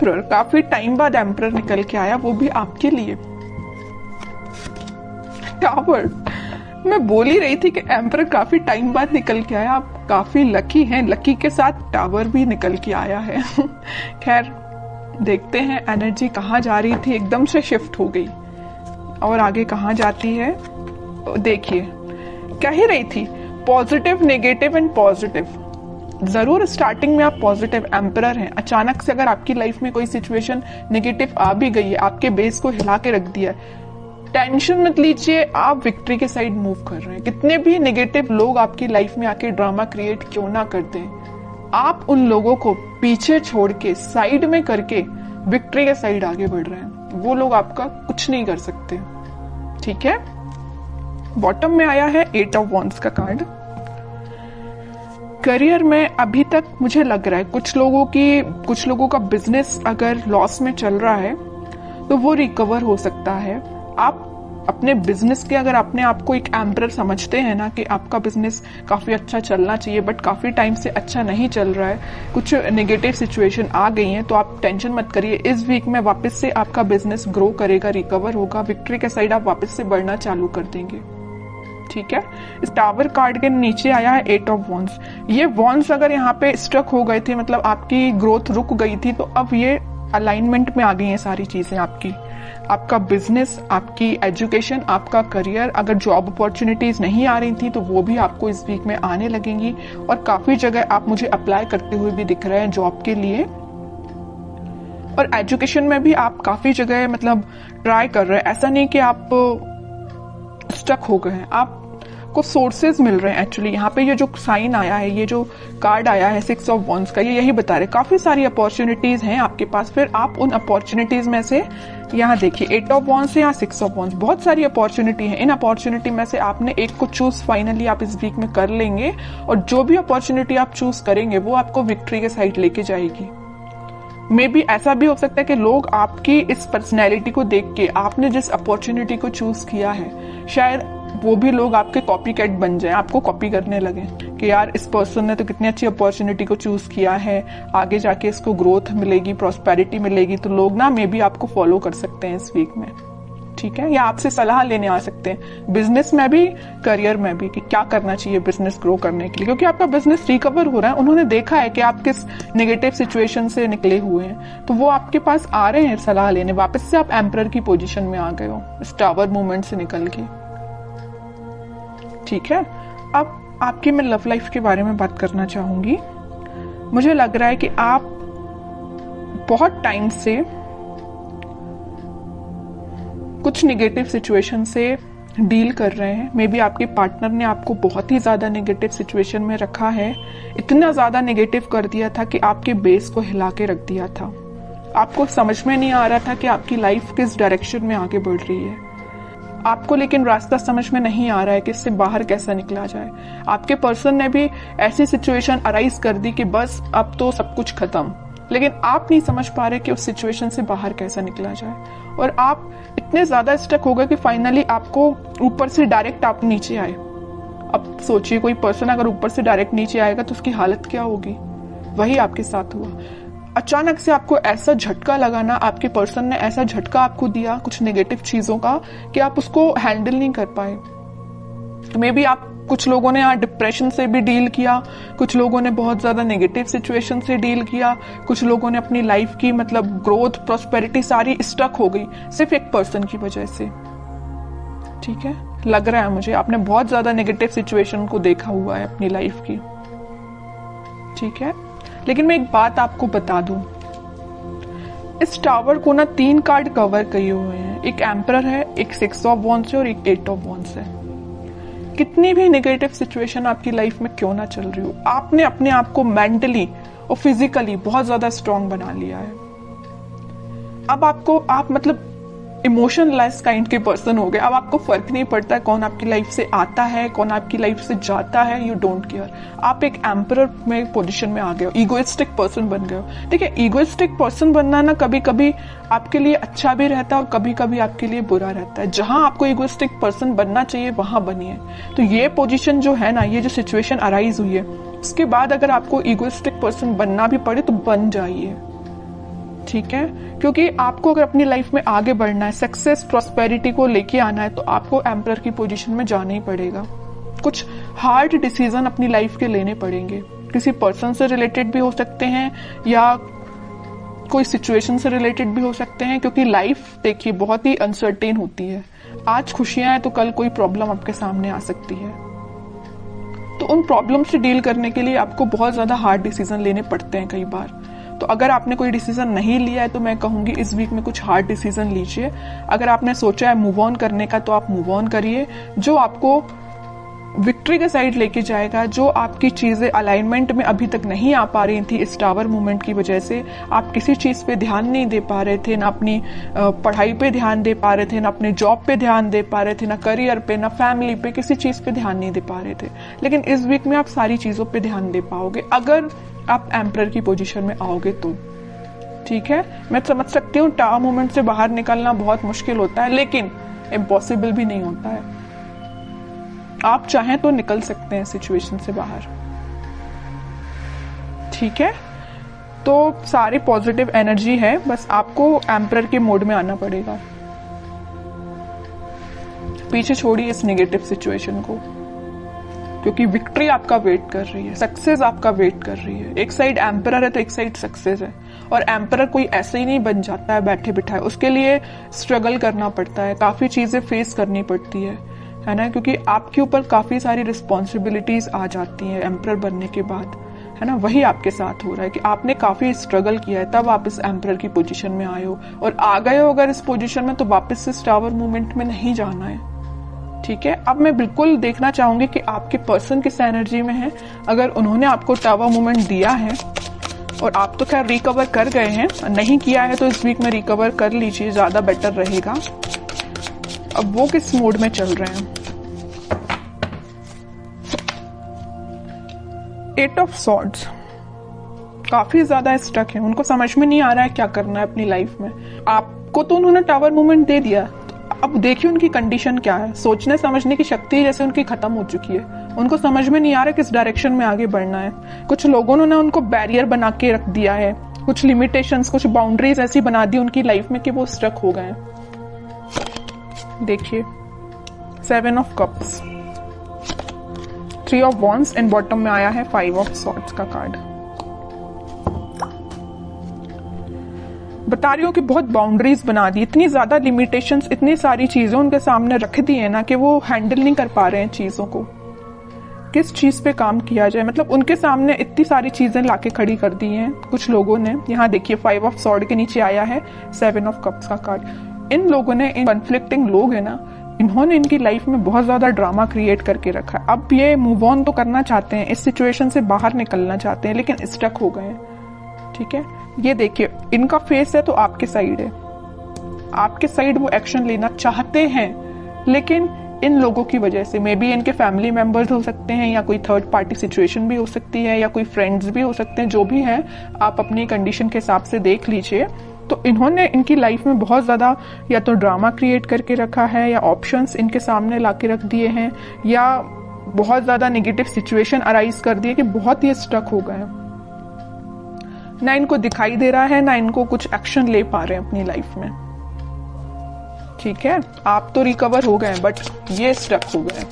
Emperor, काफी time बाद emperor निकल के आया, वो भी आपके लिए। टावर, मैं बोल ही रही थी कि एम्परर काफी टाइम बाद निकल के आया, आप काफी लकी हैं, लकी के साथ टावर भी निकल के आया है। खैर देखते हैं एनर्जी कहाँ जा रही थी, एकदम से शिफ्ट हो गई और आगे कहाँ जाती है। देखिए कह ही रही थी पॉजिटिव, नेगेटिव एंड पॉजिटिव। जरूर स्टार्टिंग में आप पॉजिटिव एम्परर हैं, अचानक से अगर आपकी लाइफ में कोई सिचुएशन नेगेटिव आ भी गई है, आपके बेस को हिला के रख दिया है, टेंशन मत लीजिए, आप विक्ट्री के साइड मूव कर रहे हैं। कितने भी नेगेटिव लोग आपकी लाइफ में आके ड्रामा क्रिएट क्यों ना कर दें, आप उन लोगों को पीछे छोड़ के साइड में करके विक्ट्री के साइड आगे बढ़ रहे हैं। वो लोग आपका कुछ नहीं कर सकते, ठीक है। बॉटम में आया है 8 ऑफ वॉन्ड्स का कार्ड। करियर में अभी तक मुझे लग रहा है कुछ लोगों का बिजनेस अगर लॉस में चल रहा है तो वो रिकवर हो सकता है। आप अपने बिजनेस के अगर अपने आप को एक एम्परर समझते हैं ना कि आपका बिजनेस काफी अच्छा चलना चाहिए बट काफी टाइम से अच्छा नहीं चल रहा है, कुछ नेगेटिव सिचुएशन आ गई हैं, तो आप टेंशन मत करिए। इस वीक में वापस से आपका बिजनेस ग्रो करेगा, रिकवर होगा, विक्ट्री के साइड आप वापस से बढ़ना चालू कर देंगे, ठीक है। इस टावर कार्ड के नीचे आया है 8 ऑफ वॉन्ड्स। ये वॉन्ड्स अगर यहाँ पे स्ट्रक हो गए थे, मतलब आपकी ग्रोथ रुक गई थी, तो अब ये अलाइनमेंट में आ गई हैं सारी चीजें आपकी। आपका बिजनेस, आपकी एजुकेशन, आपका करियर, अगर जॉब अपॉर्चुनिटीज नहीं आ रही थी तो वो भी आपको इस वीक में आने लगेंगी। और काफी जगह आप मुझे अप्लाई करते हुए भी दिख रहे हैं जॉब के लिए। और एजुकेशन में भी आप काफी जगह मतलब ट्राई कर रहे हैं, ऐसा नहीं कि आप स्टक हो गए हैं, आपको सोर्सेज मिल रहे हैं। एक्चुअली यहाँ पे ये जो साइन आया है, ये जो कार्ड आया है 6 ऑफ वॉन्ड्स का, ये यही बता रहे काफी सारी अपॉर्चुनिटीज हैं आपके पास। फिर आप उन अपॉर्चुनिटीज में से, यहाँ देखिए 8 ऑफ वॉन्ड्स है, यहाँ 6 ऑफ वॉन्ड्स, बहुत सारी अपॉर्चुनिटी है। इन अपॉर्चुनिटी में से आपने एक को चूज फाइनली आप इस वीक में कर लेंगे, और जो भी अपॉर्चुनिटी आप चूज करेंगे वो आपको विक्ट्री के साइड लेके जाएगी। मे बी ऐसा भी हो सकता है कि लोग आपकी इस पर्सनैलिटी को देख के, आपने जिस अपॉर्चुनिटी को चूज किया है, शायद वो भी लोग आपके कॉपी कैट बन जाए, आपको कॉपी करने लगे कि यार इस पर्सन ने तो कितनी अच्छी अपॉर्चुनिटी को चूज किया है, आगे जाके इसको ग्रोथ मिलेगी, प्रॉस्पेरिटी मिलेगी, तो लोग ना मे बी आपको फॉलो कर सकते हैं इस वीक में, ठीक है। या आपसे सलाह लेने आ सकते हैं, बिजनेस में भी, करियर में भी, कि क्या करना चाहिए बिजनेस ग्रो करने के लिए, क्योंकि आपका बिजनेस रिकवर हो रहा है। उन्होंने देखा है कि आप किस नेगेटिव सिचुएशन से निकले हुए हैं, तो वो आपके पास आ रहे हैं सलाह लेने। वापस से आप एम्परर की पोजीशन में आ गए हो इस टावर मूवमेंट से निकल के, ठीक है। अब आपकी मैं लव लाइफ के बारे में बात करना चाहूंगी। मुझे लग रहा है कि आप बहुत टाइम से कुछ नेगेटिव सिचुएशन से डील कर रहे हैं। मे बी आपके पार्टनर ने आपको बहुत ही ज्यादा नेगेटिव सिचुएशन में रखा है, इतना ज्यादा नेगेटिव कर दिया था कि आपके बेस को हिला के रख दिया था। आपको समझ में नहीं आ रहा था कि आपकी लाइफ किस डायरेक्शन में आगे बढ़ रही है, आपको लेकिन रास्ता समझ में नहीं आ रहा है कि इससे बाहर कैसा निकला जाए। आपके पर्सन ने भी ऐसी सिचुएशन अराइज कर दी कि बस अब तो सब कुछ खत्म, लेकिन आप नहीं समझ पा रहे कि उस सिचुएशन से बाहर कैसा निकला जाए। और आप इतने ज्यादा स्टक हो गए कि फाइनली आपको ऊपर से डायरेक्ट आप नीचे आए। अब सोचिए कोई पर्सन अगर ऊपर से डायरेक्ट नीचे आएगा तो उसकी हालत क्या होगी। वही आपके साथ हुआ। अचानक से आपको ऐसा झटका लगा ना, आपके पर्सन ने ऐसा झटका आपको दिया कुछ नेगेटिव चीजों का कि आप उसको हैंडल नहीं कर पाए। मे बी आप, कुछ लोगों ने यहाँ डिप्रेशन से भी डील किया, कुछ लोगों ने बहुत ज्यादा नेगेटिव सिचुएशन से डील किया, कुछ लोगों ने अपनी लाइफ की मतलब ग्रोथ, प्रॉस्पेरिटी सारी स्टक हो गई सिर्फ एक पर्सन की वजह से, ठीक है। लग रहा है मुझे आपने बहुत ज्यादा नेगेटिव सिचुएशन को देखा हुआ है अपनी लाइफ की, ठीक है। लेकिन मैं एक बात आपको बता दूं, इस टावर को ना 3 कार्ड कवर किए हुए हैं। एक एम्परर है, एक 6 ऑफ वॉन्ड्स है और एक 8 ऑफ वॉन्ड्स है। कितनी भी नेगेटिव सिचुएशन आपकी लाइफ में क्यों ना चल रही हो, आपने अपने आप को मेंटली और फिजिकली बहुत ज्यादा स्ट्रांग बना लिया है। अब आपको, आप मतलब इमोशनलेस काइंड के पर्सन हो गए। अब आपको फर्क नहीं पड़ता है कौन आपकी लाइफ से आता है, कौन आपकी लाइफ से जाता है, यू डोंट केयर। आप एक एम्परर में पोजीशन में आ गए हो, ईगोइस्टिक पर्सन बन गए हो। ठीक है, ईगोइस्टिक पर्सन बनना ना कभी कभी आपके लिए अच्छा भी रहता है और कभी कभी आपके लिए बुरा रहता है। जहां आपको ईगोइस्टिक पर्सन बनना चाहिए वहां बनिए। तो ये पोजीशन जो है ना, ये जो सिचुएशन अराइज हुई है, उसके बाद अगर आपको ईगोइस्टिक पर्सन बनना भी पड़े तो बन जाइए, ठीक है, क्योंकि आपको अगर अपनी लाइफ में आगे बढ़ना है, सक्सेस प्रॉस्पेरिटी को लेके आना है, तो आपको एम्परर की पोजीशन में जाना ही पड़ेगा। कुछ हार्ड डिसीजन अपनी लाइफ के लेने पड़ेंगे, किसी पर्सन से रिलेटेड भी हो सकते हैं या कोई सिचुएशन से रिलेटेड भी हो सकते हैं, क्योंकि लाइफ देखिए बहुत ही अनसर्टेन होती है। आज खुशियां हैं तो कल कोई प्रॉब्लम आपके सामने आ सकती है। तो उन प्रॉब्लम से डील करने के लिए आपको बहुत ज्यादा हार्ड डिसीजन लेने पड़ते हैं कई बार। तो अगर आपने कोई डिसीजन नहीं लिया है तो मैं कहूंगी इस वीक में कुछ हार्ड डिसीजन लीजिए। अगर आपने सोचा है मूव ऑन करने का तो आप मूव ऑन करिए, जो आपको विक्ट्री के साइड लेके जाएगा। जो आपकी चीजें अलाइनमेंट में अभी तक नहीं आ पा रही थी इस टावर मूवमेंट की वजह से, आप किसी चीज पे ध्यान नहीं दे पा रहे थे, ना अपनी पढ़ाई पे ध्यान दे पा रहे थे, ना अपने जॉब पे ध्यान दे पा रहे थे, ना करियर पे, ना फैमिली पे, किसी चीज पे ध्यान नहीं दे पा रहे थे। लेकिन इस वीक में आप सारी चीजों पे ध्यान दे पाओगे अगर आप एम्परर की पोजीशन में आओगे तो। ठीक है, मैं समझ सकती हूँ टावर मूवमेंट से बाहर निकलना बहुत मुश्किल होता है, लेकिन इम्पॉसिबल भी नहीं होता है। आप चाहें तो निकल सकते हैं सिचुएशन से बाहर। ठीक है, तो सारी पॉजिटिव एनर्जी है, बस आपको एम्परर के मोड में आना पड़ेगा। पीछे छोड़िए इस नेगेटिव सिचुएशन को, क्योंकि विक्ट्री आपका वेट कर रही है, सक्सेस आपका वेट कर रही है। एक साइड एम्परर है तो एक साइड सक्सेस है, और एम्परर कोई ऐसे ही नहीं बन जाता है बैठे बिठाए, उसके लिए स्ट्रगल करना पड़ता है, काफी चीजें फेस करनी पड़ती है ना, क्योंकि आपके ऊपर काफी सारी रिस्पॉन्सिबिलिटीज आ जाती हैं एम्परर बनने के बाद, है ना। वही आपके साथ हो रहा है कि आपने काफी स्ट्रगल किया है, तब आप इस एम्परर की पोजीशन में आए हो, और आ गए हो अगर इस पोजीशन में तो वापस से टावर मूवमेंट में नहीं जाना है। ठीक है, अब मैं बिल्कुल देखना चाहूंगी कि आपके पर्सन किस एनर्जी में है। अगर उन्होंने आपको टावर मूवमेंट दिया है और आप तो खैर रिकवर कर गए हैं, नहीं किया है तो इस वीक में रिकवर कर लीजिए, ज्यादा बेटर रहेगा। अब वो किस मोड में चल रहे हैं? 8 ऑफ सॉर्ड्स, काफी ज्यादा स्टक है, उनको समझ में नहीं आ रहा है क्या करना है अपनी लाइफ में। आपको तो उन्होंने टावर मूवमेंट दे दिया, अब देखिए उनकी कंडीशन क्या है। सोचने समझने की शक्ति जैसे उनकी खत्म हो चुकी है, उनको समझ में नहीं आ रहा किस डायरेक्शन में आगे बढ़ना है। कुछ लोगों ने उनको बैरियर बना के रख दिया है, कुछ लिमिटेशंस, कुछ बाउंड्रीज ऐसी बना दी उनकी लाइफ में कि वो स्टक हो गए। देखिए 7 of cups, 3 of wands and bottom में आया है 5 ऑफ सॉर्ड्स का कार्ड। बता रही हूँ कि बहुत बाउंड्रीज बना दी, इतनी ज्यादा लिमिटेशंस, इतनी सारी चीजें उनके सामने रख दी है ना कि वो हैंडल नहीं कर पा रहे हैं चीजों को। किस चीज पे काम किया जाए, मतलब उनके सामने इतनी सारी चीजें लाके खड़ी कर दी हैं कुछ लोगों ने। यहाँ देखिए 5 ऑफ सॉर्ड के नीचे आया है 7 ऑफ कप्स का कार्ड। इन लोगों ने, इन कॉन्फ्लिक्टिंग लोग है ना, इन्होंने इनकी लाइफ में बहुत ज्यादा ड्रामा क्रिएट करके रखा है। अब ये मूव ऑन तो करना चाहते हैं, इस सिचुएशन से बाहर निकलना चाहते हैं, लेकिन स्टक हो गए हैं। ठीक है, ये देखिए इनका फेस है तो आपके साइड है, आपके साइड वो एक्शन लेना चाहते हैं, लेकिन इन लोगों की वजह से, मे बी इनके फैमिली मेंबर्स हो सकते हैं, या कोई थर्ड पार्टी सिचुएशन भी हो सकती है, या कोई फ्रेंड्स भी हो सकते हैं, जो भी है आप अपनी कंडीशन के हिसाब से देख लीजिए। तो इन्होंने इनकी लाइफ में बहुत ज्यादा या तो ड्रामा क्रिएट करके रखा है, या ऑप्शंस इनके सामने लाके रख दिए हैं, या बहुत ज्यादा नेगेटिव सिचुएशन अराइज कर दिए कि बहुत ही स्टक हो गए। ना इनको दिखाई दे रहा है, ना इनको कुछ एक्शन ले पा रहे हैं अपनी लाइफ में। ठीक है, आप तो रिकवर हो गए बट ये स्टक हो गए।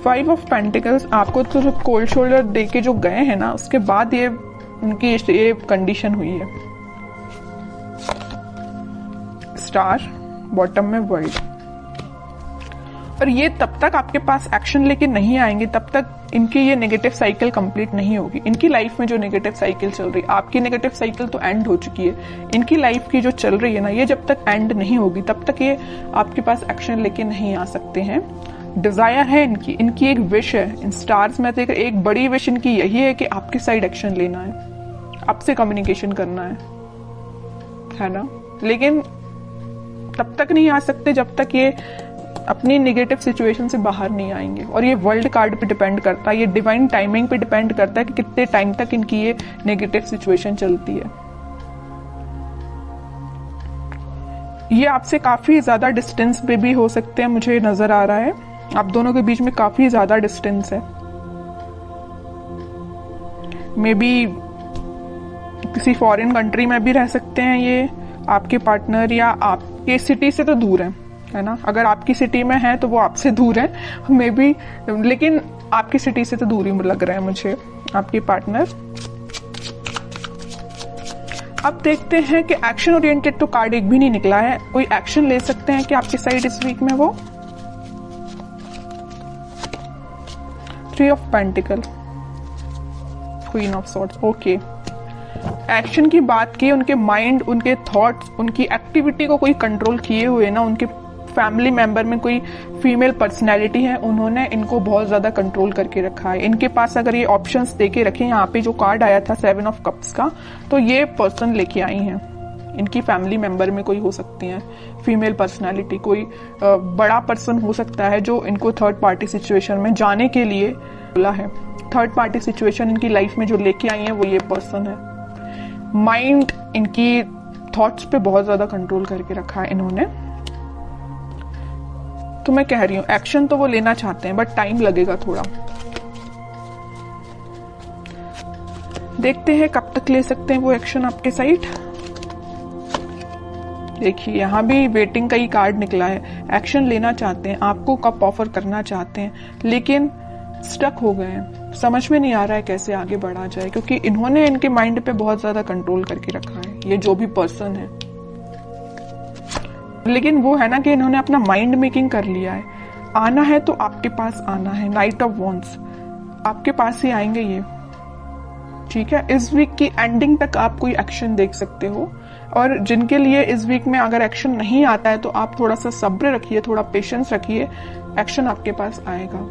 फाइव ऑफ पेंटिकल्स, आपको तो कोल्ड शोल्डर दे के जो गए हैं ना, उसके बाद ये उनकी ये कंडीशन हुई है। स्टार, बॉटम में वर्ल्ड। और ये तब तक आपके पास एक्शन लेके नहीं आएंगे, तब तक इनकी ये नेगेटिव साइकिल कंप्लीट नहीं होगी। इनकी लाइफ में जो नेगेटिव साइकिल चल रही है, आपकी नेगेटिव साइकिल तो एंड हो चुकी है, इनकी लाइफ की जो चल रही है ना, ये जब तक एंड नहीं होगी तब तक ये आपके पास एक्शन लेके नहीं आ सकते हैं। डिजायर है इनकी एक विश है। इन स्टार्स में देख एक बड़ी विश इनकी यही है कि आपकी साइड एक्शन लेना है, आपसे कम्युनिकेशन करना है ना। लेकिन तब तक नहीं आ सकते जब तक ये अपनी नेगेटिव सिचुएशन से बाहर नहीं आएंगे। और ये वर्ल्ड कार्ड पे डिपेंड करता है, ये डिवाइन टाइमिंग पे डिपेंड करता है कि कितने टाइम तक इनकी ये नेगेटिव सिचुएशन चलती है। ये आपसे काफी ज्यादा डिस्टेंस पे भी हो सकते हैं, मुझे नजर आ रहा है आप दोनों के बीच में काफी ज्यादा डिस्टेंस है। मे बी किसी फॉरेन कंट्री में भी रह सकते हैं ये आपके पार्टनर, या आपके सिटी से तो दूर है ना। अगर आपकी सिटी में है तो वो आपसे दूर है मे बी, लेकिन आपकी सिटी से तो दूर ही लग रहा है मुझे आपके पार्टनर। अब देखते हैं कि एक्शन ओरिएंटेड तो कार्ड एक भी नहीं निकला है। कोई एक्शन ले सकते हैं कि आपकी साइड इस वीक में वो 3 of pentacle, queen of swords. Okay, action की बात की, उनके माइंड, उनके थॉट्स, उनकी एक्टिविटी को कोई कंट्रोल किए हुए ना, उनके फैमिली मेंबर में कोई फीमेल पर्सनैलिटी है, उन्होंने इनको बहुत ज्यादा कंट्रोल करके रखा है। इनके पास अगर ये ऑप्शंस देके रखे, यहाँ पे जो कार्ड आया था 7 ऑफ कप्स का, तो ये पर्सन लेके आई हैं। इनकी फैमिली मेंबर में कोई हो सकती है फीमेल पर्सनैलिटी, कोई बड़ा पर्सन हो सकता है जो इनको थर्ड पार्टी सिचुएशन में जाने के लिए बोला है। थर्ड पार्टी सिचुएशन इनकी लाइफ में जो लेके आई है वो ये पर्सन है। माइंड, इनकी थॉट्स पे बहुत ज्यादा कंट्रोल करके रखा है इन्होंने। तो मैं कह रही हूं एक्शन तो वो लेना चाहते हैं बट टाइम लगेगा थोड़ा। देखते हैं कब तक ले सकते हैं वो एक्शन आपके साइड। देखिए यहां भी वेटिंग का ही कार्ड निकला है। एक्शन लेना चाहते हैं, आपको कब ऑफर करना चाहते हैं, लेकिन स्टक हो गए हैं, समझ में नहीं आ रहा है कैसे आगे बढ़ा जाए, क्योंकि इन्होंने इनके माइंड पे बहुत ज्यादा कंट्रोल करके रखा है ये जो भी पर्सन है। लेकिन वो है ना कि इन्होंने अपना माइंड मेकिंग कर लिया है। आना है तो आपके पास आना है। नाइट ऑफ वॉन्ड्स, आपके पास ही आएंगे ये, ठीक है। इस वीक की एंडिंग तक आप कोई एक्शन देख सकते हो, और जिनके लिए इस वीक में अगर एक्शन नहीं आता है तो आप थोड़ा सा सब्र रखिए, थोड़ा पेशेंस रखिए, एक्शन आपके पास आएगा।